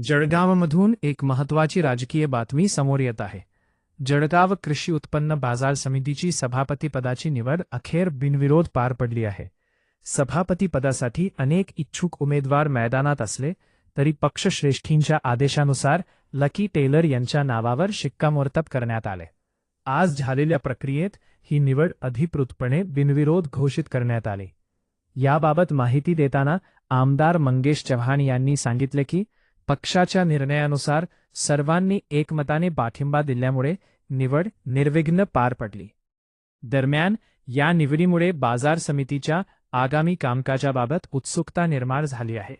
जळगावमधून एक महत्त्वाची राजकीय बातमी समोर येत आहे। जळगाव कृषी उत्पन्न बाजार समितीची सभापतीपदाची निवड अखेर बिनविरोध पार पडली आहे। सभापतीपदासाठी अनेक इच्छुक उमेदवार मैदानात असले तरी पक्षश्रेष्ठींच्या आदेशानुसार लकी टेलर यांच्या नावावर शिक्कामोर्तब करण्यात आले। आज झालेल्या प्रक्रियेत ही निवड अधिकृतपणे बिनविरोध घोषित करण्यात आली। याबाबत माहिती देताना आमदार मंगेश चव्हाण यांनी सांगितले की पक्षाच्या निर्णयानुसार सर्वांनी एकमताने पाठिंबा दिल्यामुळे निवड निर्विघ्न पार पडली। दरम्यान या निवडीमुळे बाजार समितीच्या आगामी कामकाजाबाबत उत्सुकता निर्माण झाली आहे।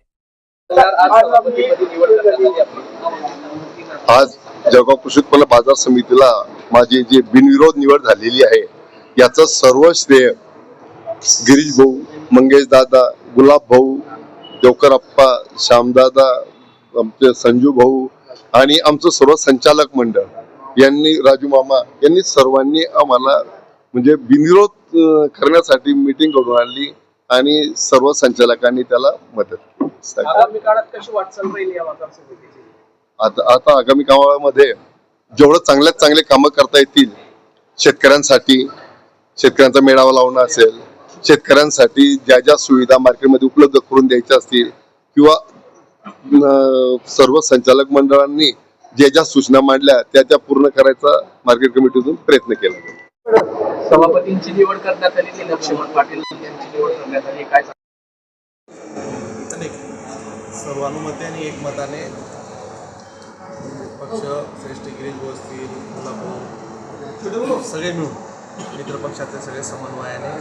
आज जळगाव कृषी उत्पन्न बाजार समितीला माझी जी बिनविरोध निवड झालेली आहे याचं सर्व श्रेय गिरीश भाऊ, मंगेश दादा, गुलाब भाऊ, देवकर अप्पा, श्यामदादा, आमचे संजू भाऊ आणि आमचं सर्व संचालक मंडळ यांनी, राजू मामा यांनी सर्वांनी आम्हाला म्हणजे बिनविरोध करण्यासाठी मीटिंग करून आणली आणि सर्व संचालकांनी त्याला मदत केली। आगामी काळात कशी वाटचाल राहील या बाजार समितीची? आता आगामी काळामध्ये जेवढं चांगल्यात चांगले कामं करता येतील, शेतकऱ्यांसाठी शेतकऱ्यांचा मेळावा लावणं असेल, शेतकऱ्यांसाठी ज्या ज्या सुविधा मार्केटमध्ये उपलब्ध करून द्यायच्या असतील किंवा सर्व संचालक मंडळांनी ज्या सूचना मांडल्या त्या पूर्ण करायचा मार्केट कमिटीतून प्रयत्न केला। सभापतींची निवड करण्यात आली, लक्ष्मण पाटील यांची निवड करण्यात आली, काय सर्वानुमते आणि एकमताने पक्ष श्रेष्ठ गिरीश भाऊ असतील, गुलाब सगळे मिळून मित्र पक्षाचे सगळे समन्वयाने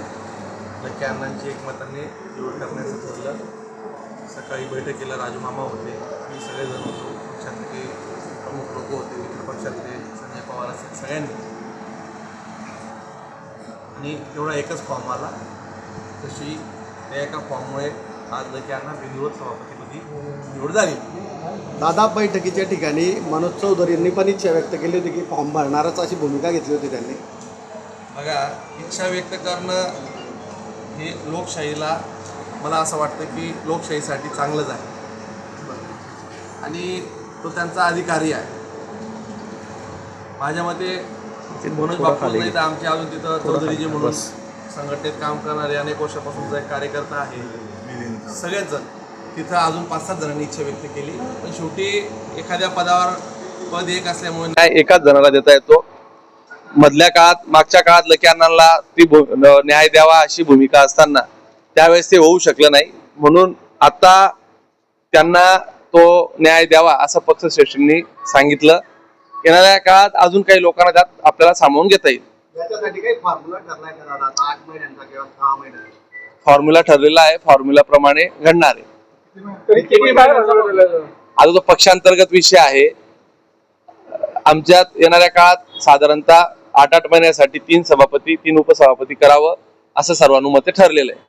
लक्की अण्णांची एकमताने निवड करण्याचं ठरलं। सकाळी बैठकीला राजू मामा होते, मी सगळेजण होतो, पक्षातले प्रमुख लोक होते, मित्र पक्षातले संजय पवार असतील, सगळ्यांनी। आणि तेवढा एकच फॉर्म आला, तशी त्या एका फॉर्ममुळे आज लक्की अण्णा बिनविरोध सभापतीपदी निवड झाली। दादा, बैठकीच्या ठिकाणी मनोज चौधरी यांनी पण इच्छा व्यक्त केली होती की फॉर्म भरणारच अशी भूमिका घेतली होती त्यांनी। बघा, इच्छा व्यक्त करणं हे लोकशाहीला, मला असं वाटतं की लोकशाहीसाठी चांगलंच आहे आणि तो त्यांचा अधिकारी आहे। माझ्या मते मनोज बापू नाही तर आमचे अजून तिथं चौधरीजी म्हणून संघटनेत काम करणारे अनेक वर्षापासूनचा एक कार्यकर्ता आहे, सगळेच जण तिथं अजून 5-7 जणांनी इच्छा व्यक्त केली। पण शेवटी एखाद्या पदावर पद एक असल्यामुळे नाही एकाच जणाला देता येतो। मधल्या काळात, मागच्या काळात लकी अण्णांना ती न्याय द्यावा अशी भूमिका असताना त्यावेळेस ते होऊ शकलं नाही, म्हणून आता त्यांना तो न्याय द्यावा असं पक्षश्रेष्ठींनी सांगितलं। येणाऱ्या काळात अजून काही लोकांना त्यात आपल्याला सामावून घेता येईल। याच्यासाठी काही फॉर्म्युला ठरलाय का दादा? 8 महिन्यांचा किंवा 6 महिन्यांचा फॉर्म्युला ठरलेला आहे, फॉर्म्युला प्रमाणे घडणार आहे। आता तो पक्षांतर्गत विषय आहे। आमच्यात येणाऱ्या काळात साधारणतः 8-8 महिन्यासाठी 3 सभापती 3 उपसभापती करावं असं सर्वानुमते ठरलेलं आहे।